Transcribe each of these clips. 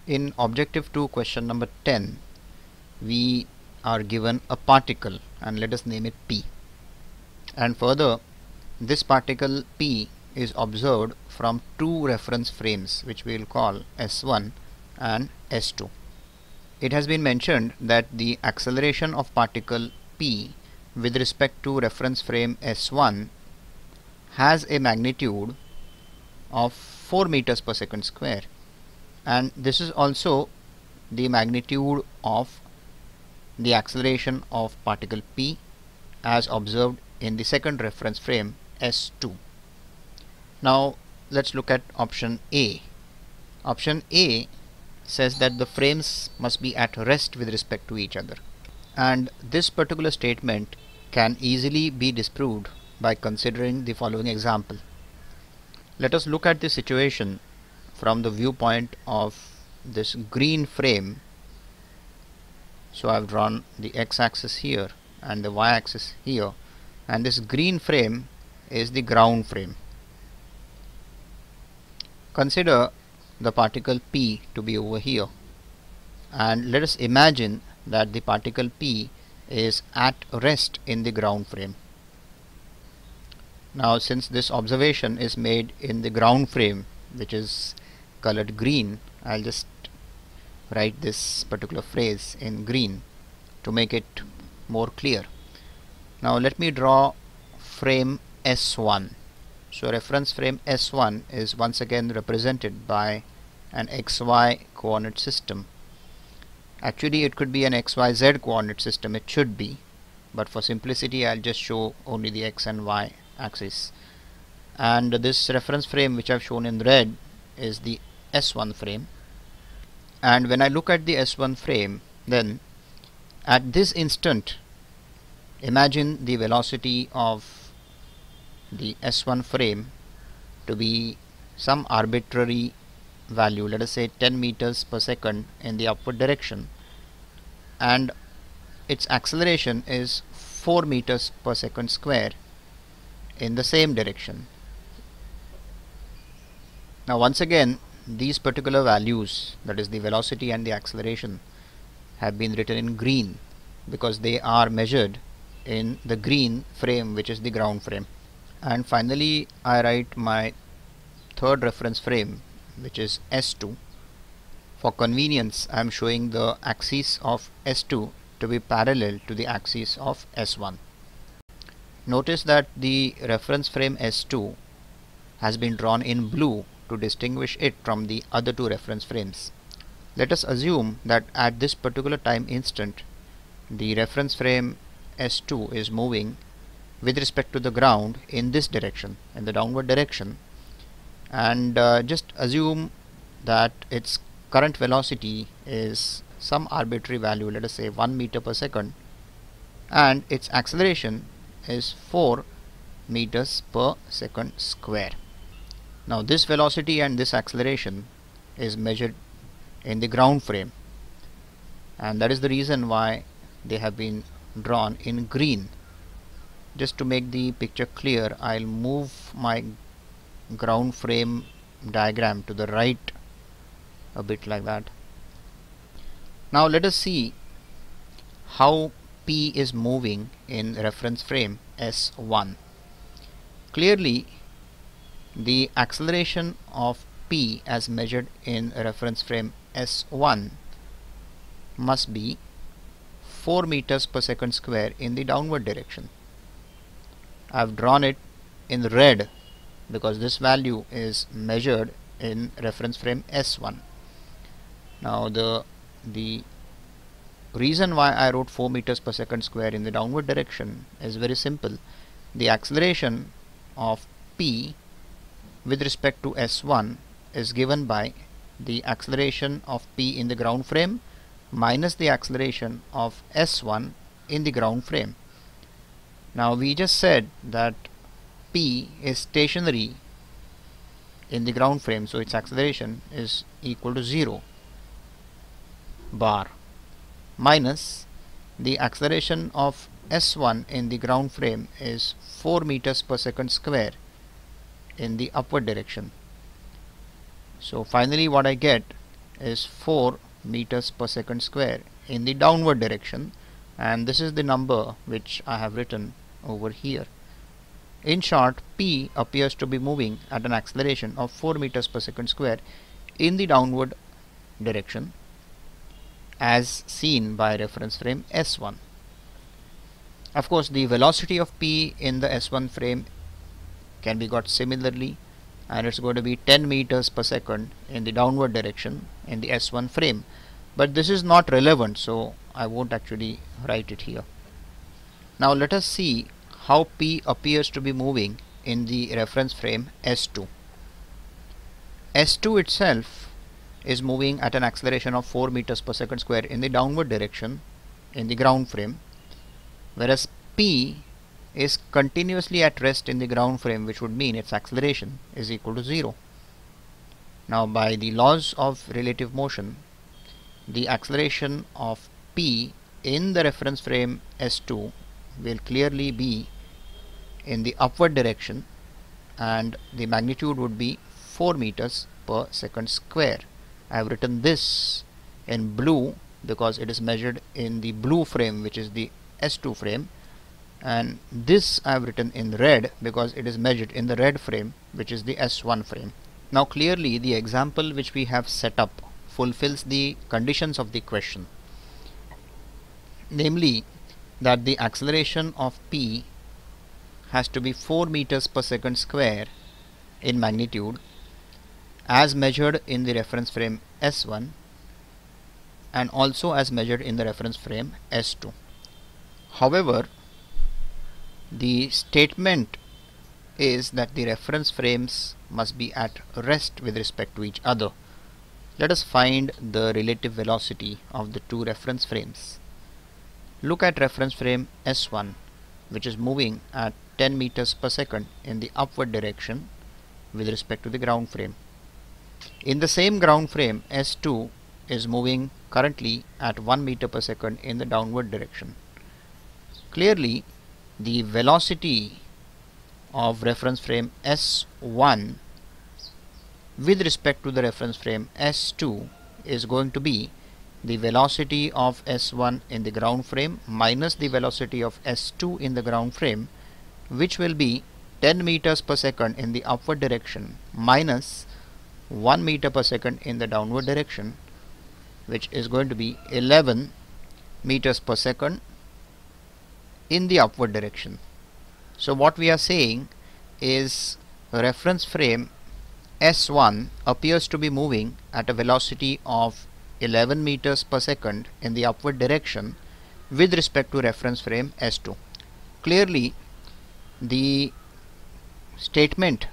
In objective 2 question number 10, we are given a particle and let us name it P. And further, this particle P is observed from two reference frames which we will call S1 and S2. It has been mentioned that the acceleration of particle P with respect to reference frame S1 has a magnitude of 4 meters per second square, and this is also the magnitude of the acceleration of particle P as observed in the second reference frame S2. Now let's look at option A. Option A says that the frames must be at rest with respect to each other, and this particular statement can easily be disproved by considering the following example. Let us look at the situation from the viewpoint of this green frame. So I've drawn the x-axis here and the y-axis here, and this green frame is the ground frame. Consider the particle P to be over here, and let us imagine that the particle P is at rest in the ground frame. Now, since this observation is made in the ground frame, which is colored green, I'll just write this particular phrase in green to make it more clear. Now let me draw frame S1. So reference frame S1 is once again represented by an XY coordinate system. Actually it could be an XYZ coordinate system, it should be, but for simplicity I'll just show only the X and Y axis. And this reference frame which I've shown in red is the S1 frame. And when I look at the S1 frame, then at this instant imagine the velocity of the S1 frame to be some arbitrary value, let us say 10 meters per second in the upward direction, and its acceleration is 4 meters per second square in the same direction. Now once again, these particular values, that is the velocity and the acceleration, have been written in green because they are measured in the green frame, which is the ground frame. And finally I write my third reference frame, which is S2. For convenience I am showing the axis of S2 to be parallel to the axis of S1. Notice that the reference frame S2 has been drawn in blue to distinguish it from the other two reference frames. Let us assume that at this particular time instant the reference frame S2 is moving with respect to the ground in this direction, in the downward direction, and just assume that its current velocity is some arbitrary value, let us say 1 meter per second, and its acceleration is 4 meters per second square. Now this velocity and this acceleration is measured in the ground frame, and that is the reason why they have been drawn in green. Just to make the picture clear, I'll move my ground frame diagram to the right a bit like that. Now let us see how P is moving in reference frame S1. Clearly the acceleration of P as measured in reference frame S1 must be 4 meters per second square in the downward direction. I've drawn it in red because this value is measured in reference frame S1. Now the reason why I wrote 4 meters per second square in the downward direction is very simple. The acceleration of P with respect to S1 is given by the acceleration of P in the ground frame minus the acceleration of S1 in the ground frame. Now we just said that P is stationary in the ground frame, so its acceleration is equal to 0 bar minus the acceleration of S1 in the ground frame is 4 meters per second square in the upward direction. So finally what I get is 4 meters per second square in the downward direction, and this is the number which I have written over here. In short, P appears to be moving at an acceleration of 4 meters per second square in the downward direction as seen by reference frame S1. Of course, the velocity of P in the S1 frame can be got similarly, and it's going to be 10 meters per second in the downward direction in the S1 frame, but this is not relevant, so I won't actually write it here. Now let us see how P appears to be moving in the reference frame S2. S2 itself is moving at an acceleration of 4 meters per second square in the downward direction in the ground frame, whereas P is continuously at rest in the ground frame, which would mean its acceleration is equal to 0. Now by the laws of relative motion, the acceleration of P in the reference frame S2 will clearly be in the upward direction, and the magnitude would be 4 meters per second square. I have written this in blue because it is measured in the blue frame, which is the S2 frame, and this I have written in red because it is measured in the red frame, which is the S1 frame. Now clearly the example which we have set up fulfills the conditions of the question, namely that the acceleration of P has to be 4 meters per second square in magnitude as measured in the reference frame S1 and also as measured in the reference frame S2. However, the statement is that the reference frames must be at rest with respect to each other. Let us find the relative velocity of the two reference frames. Look at reference frame S1, which is moving at 10 meters per second in the upward direction with respect to the ground frame. In the same ground frame, S2 is moving currently at 1 meter per second in the downward direction. Clearly, the velocity of reference frame S1 with respect to the reference frame S2 is going to be the velocity of S1 in the ground frame minus the velocity of S2 in the ground frame, which will be 10 meters per second in the upward direction minus 1 meter per second in the downward direction, which is going to be 11 meters per second in the upward direction. So what we are saying is reference frame S1 appears to be moving at a velocity of 11 meters per second in the upward direction with respect to reference frame S2. Clearly, the statement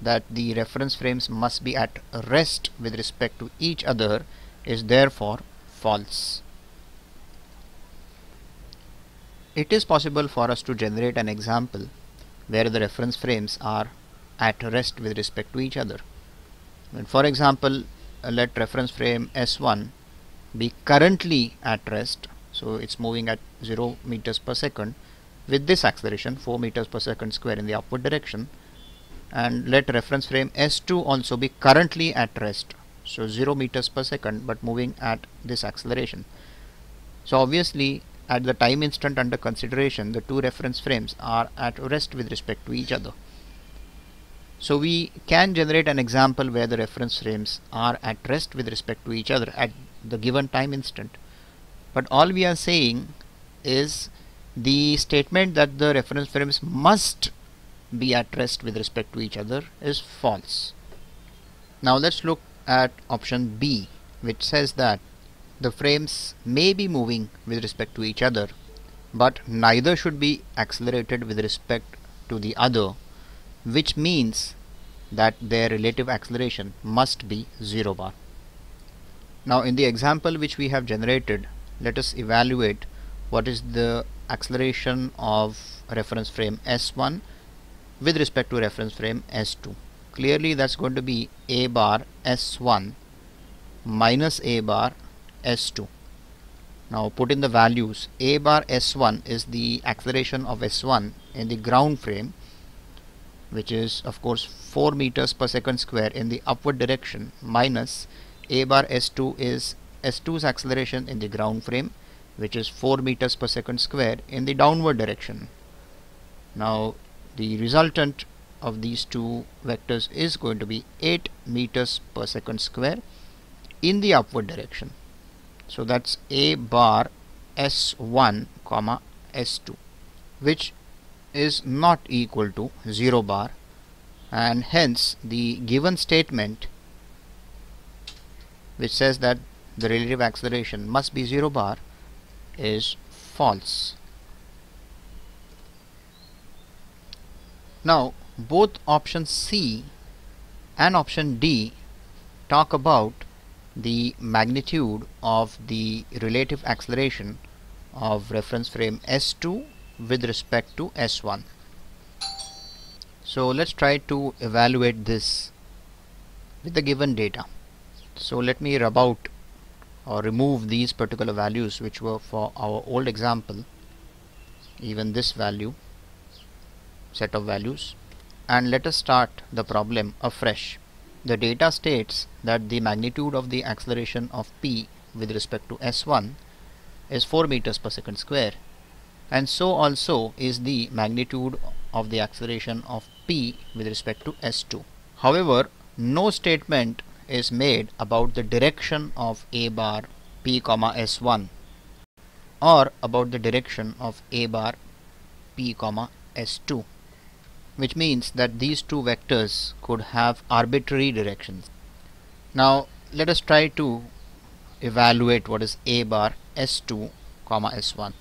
that the reference frames must be at rest with respect to each other is therefore false. It is possible for us to generate an example where the reference frames are at rest with respect to each other. For example, let reference frame S1 be currently at rest, so it's moving at 0 meters per second with this acceleration 4 meters per second square in the upward direction, and let reference frame S2 also be currently at rest, so 0 meters per second but moving at this acceleration. So obviously at the time instant under consideration, the two reference frames are at rest with respect to each other. So we can generate an example where the reference frames are at rest with respect to each other at the given time instant. But all we are saying is the statement that the reference frames must be at rest with respect to each other is false. Now let's look at option B, which says that the frames may be moving with respect to each other, but neither should be accelerated with respect to the other, which means that their relative acceleration must be 0 bar. Now in the example which we have generated, let us evaluate what is the acceleration of reference frame S1 with respect to reference frame S2. Clearly that's going to be A bar S1 minus A bar S2. Now put in the values. A bar S1 is the acceleration of S1 in the ground frame, which is of course 4 meters per second square in the upward direction, minus A bar S2 is S2's acceleration in the ground frame, which is 4 meters per second square in the downward direction. Now the resultant of these two vectors is going to be 8 meters per second square in the upward direction. So that's A bar S1 comma S2, which is not equal to 0 bar, and hence the given statement which says that the relative acceleration must be 0 bar is false. Now both option C and option D talk about the magnitude of the relative acceleration of reference frame S2 with respect to S1. So let's try to evaluate this with the given data. So let me rub out or remove these particular values which were for our old example, even this value, set of values, and let us start the problem afresh. The data states that the magnitude of the acceleration of P with respect to S1 is 4 meters per second square, and so also is the magnitude of the acceleration of P with respect to S2. However, no statement is made about the direction of A bar P comma S1 or about the direction of A bar P comma S2, which means that these two vectors could have arbitrary directions. Now let us try to evaluate what is A bar S2 comma S1.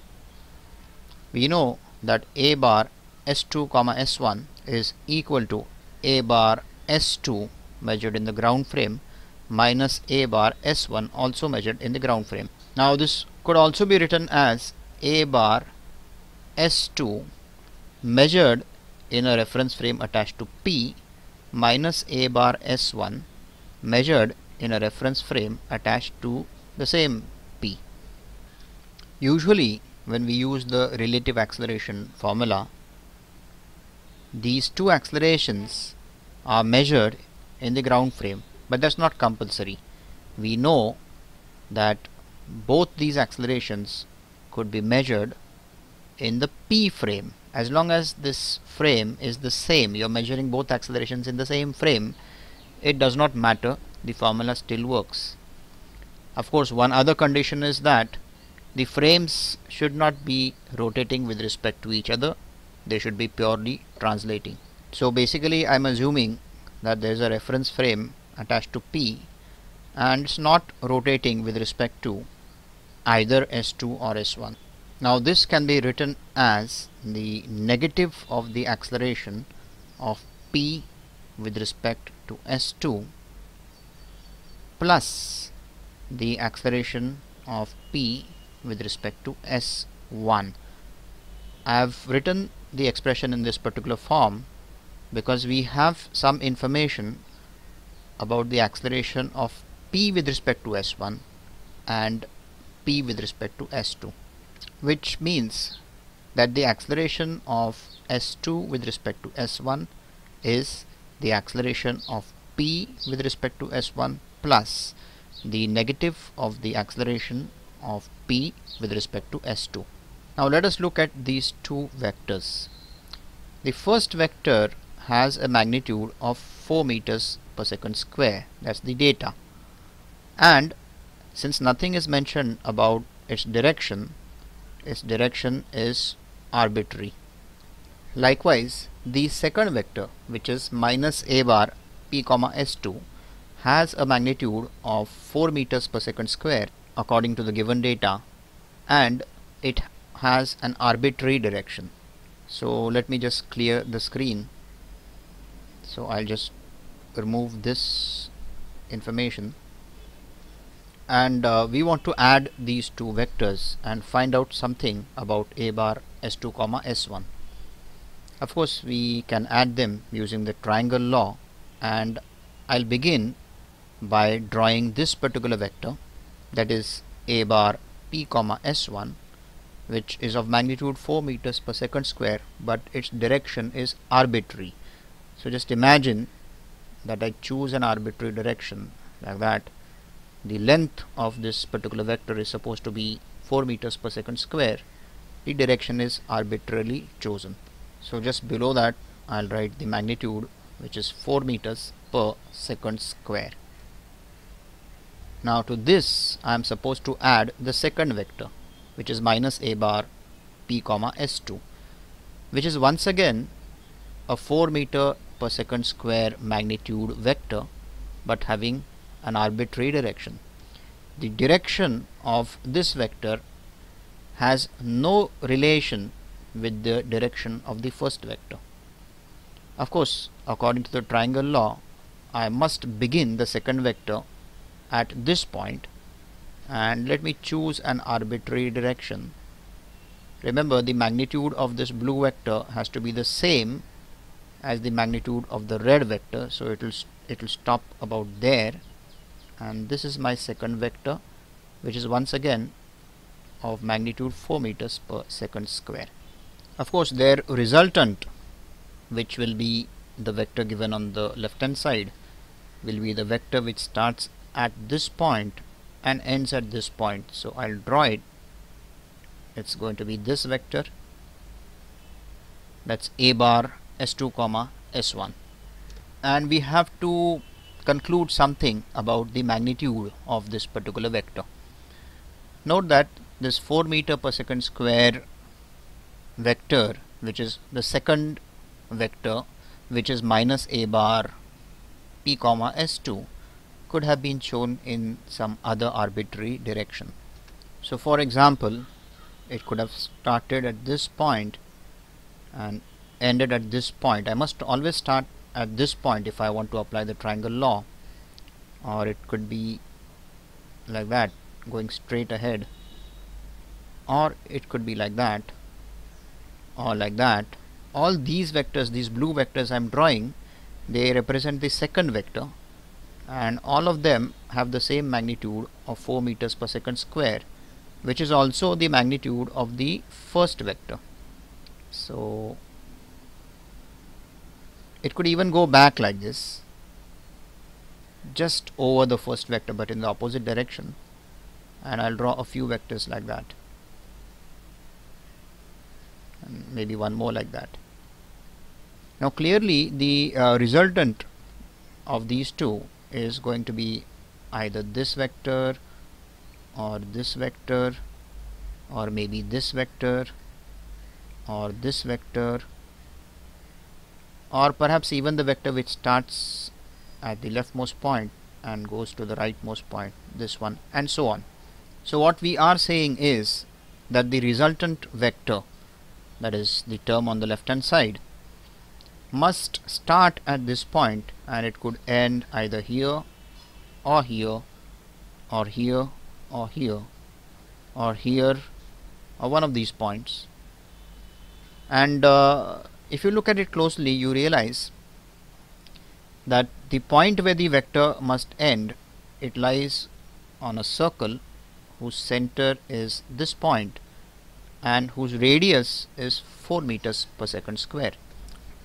We know that A bar S2 comma S1 is equal to A bar S2 measured in the ground frame minus A bar S1 also measured in the ground frame. Now this could also be written as A bar S2 measured in a reference frame attached to P minus A bar S1 measured in a reference frame attached to the same P. Usually when we use the relative acceleration formula, these two accelerations are measured in the ground frame, but that's not compulsory. We know that both these accelerations could be measured in the P frame. As long as this frame is the same, you're measuring both accelerations in the same frame, it does not matter, the formula still works. Of course, one other condition is that the frames should not be rotating with respect to each other, they should be purely translating. So basically I'm assuming that there is a reference frame attached to P and it's not rotating with respect to either S2 or S1. Now this can be written as the negative of the acceleration of P with respect to S2 plus the acceleration of P with respect to S1. I have written the expression in this particular form because we have some information about the acceleration of P with respect to S1 and P with respect to S2, which means that the acceleration of S2 with respect to S1 is the acceleration of P with respect to S1 plus the negative of the acceleration of P with respect to S2. Now let us look at these two vectors. The first vector has a magnitude of 4 meters per second square, that's the data, and since nothing is mentioned about its direction is arbitrary. Likewise, the second vector, which is minus A bar P comma S2, has a magnitude of 4 meters per second square according to the given data, and it has an arbitrary direction. So let me just clear the screen. So I'll just remove this information, and we want to add these two vectors and find out something about A bar S2 comma S1. Of course we can add them using the triangle law, and I'll begin by drawing this particular vector, that is A bar P comma S1, which is of magnitude 4 meters per second square, but its direction is arbitrary. So just imagine that I choose an arbitrary direction like that, the length of this particular vector is supposed to be 4 meters per second square, the direction is arbitrarily chosen. So just below that I'll write the magnitude, which is 4 meters per second square. Now to this I am supposed to add the second vector, which is minus a bar p comma s2, which is once again a 4 meter per second square magnitude vector, but having an arbitrary direction. The direction of this vector has no relation with the direction of the first vector. Of course, according to the triangle law, I must begin the second vector at this point, and let me choose an arbitrary direction. Remember, the magnitude of this blue vector has to be the same as the magnitude of the red vector, so it will stop about there, and this is my second vector, which is once again of magnitude 4 meters per second square. Of course, their resultant, which will be the vector given on the left hand side, will be the vector which starts at this point and ends at this point. So I'll draw it. It's going to be this vector, that's a bar s2 comma s1, and we have to conclude something about the magnitude of this particular vector. Note that this 4 meter per second square vector, which is the second vector, which is minus a bar p comma s2, could have been shown in some other arbitrary direction. So for example, it could have started at this point and ended at this point. I must always start at this point if I want to apply the triangle law, or it could be like that, going straight ahead, or it could be like that, or like that. All these vectors, these blue vectors I am drawing, they represent the second vector, and all of them have the same magnitude of 4 meters per second square, which is also the magnitude of the first vector. So it could even go back like this, just over the first vector but in the opposite direction, and I'll draw a few vectors like that, and maybe one more like that. Now clearly the resultant of these two is going to be either this vector or this vector, or maybe this vector or this vector, or perhaps even the vector which starts at the leftmost point and goes to the rightmost point, this one, and so on. So what we are saying is that the resultant vector, that is the term on the left hand side, must start at this point and it could end either here or here or here or here or here or one of these points. And if you look at it closely, you realize that the point where the vector must end, it lies on a circle whose center is this point and whose radius is 4 meters per second square,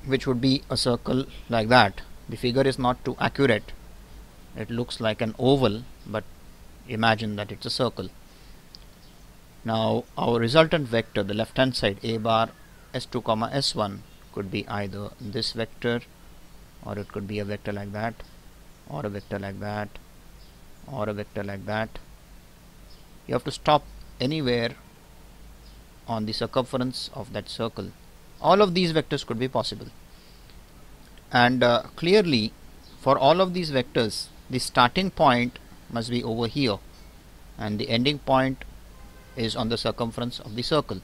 which would be a circle like that. The figure is not too accurate. It looks like an oval, but imagine that it's a circle. Now our resultant vector, the left hand side, a bar s2 comma s1, could be either this vector, or it could be a vector like that, or a vector like that, or a vector like that. You have to stop anywhere on the circumference of that circle. All of these vectors could be possible, and clearly for all of these vectors the starting point must be over here and the ending point is on the circumference of the circle.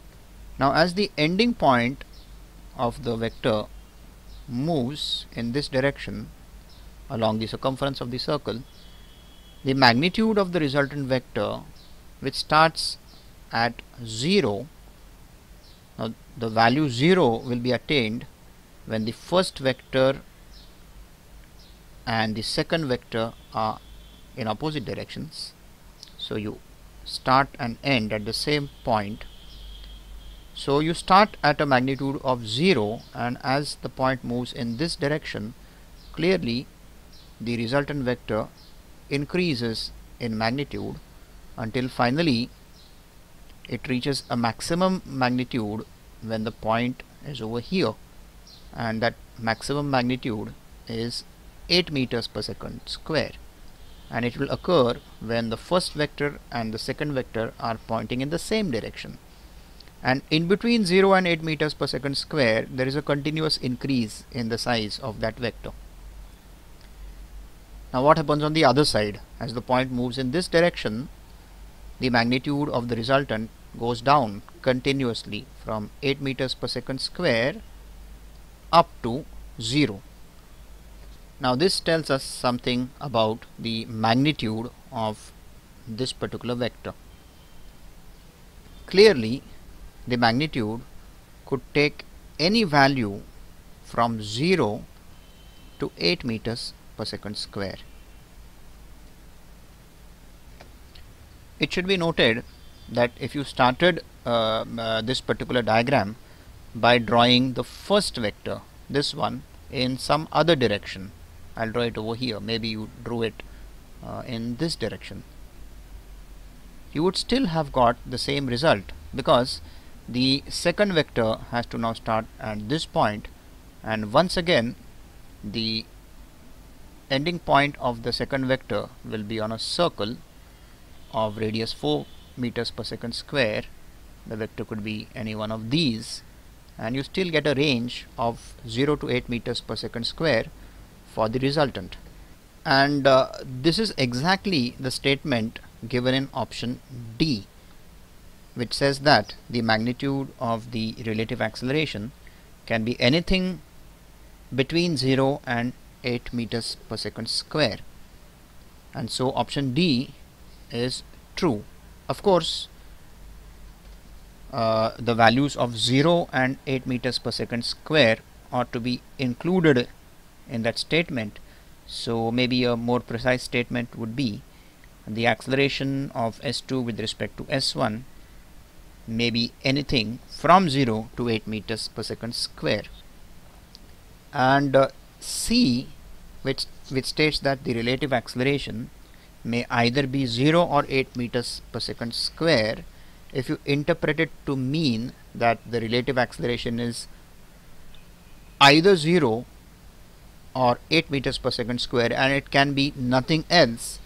Now as the ending point of the vector moves in this direction along the circumference of the circle, the magnitude of the resultant vector, which starts at 0, now the value 0 will be attained when the first vector and the second vector are in opposite directions. So you start and end at the same point. So you start at a magnitude of 0, and as the point moves in this direction, clearly the resultant vector increases in magnitude until finally it reaches a maximum magnitude when the point is over here, and that maximum magnitude is 8 meters per second square, and it will occur when the first vector and the second vector are pointing in the same direction. And in between 0 and 8 meters per second square there is a continuous increase in the size of that vector. Now what happens on the other side? As the point moves in this direction, the magnitude of the resultant goes down continuously from 8 meters per second square up to 0. Now this tells us something about the magnitude of this particular vector. Clearly the magnitude could take any value from 0 to 8 meters per second square. It should be noted that if you started this particular diagram by drawing the first vector, this one, in some other direction, I'll draw it over here, maybe you drew it in this direction, you would still have got the same result, because the second vector has to now start at this point, and once again the ending point of the second vector will be on a circle of radius 4 meters per second square. The vector could be any one of these, and you still get a range of 0 to 8 meters per second square for the resultant. And this is exactly the statement given in option D, which says that the magnitude of the relative acceleration can be anything between 0 and 8 meters per second square, and so option D is true. Of course, the values of 0 and 8 meters per second square ought to be included in that statement, so maybe a more precise statement would be the acceleration of S2 with respect to S1 may be anything from 0 to 8 meters per second square. And C, which states that the relative acceleration may either be 0 or 8 meters per second square, if you interpret it to mean that the relative acceleration is either 0 or 8 meters per second square and it can be nothing else,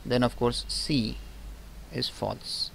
then of course C is false.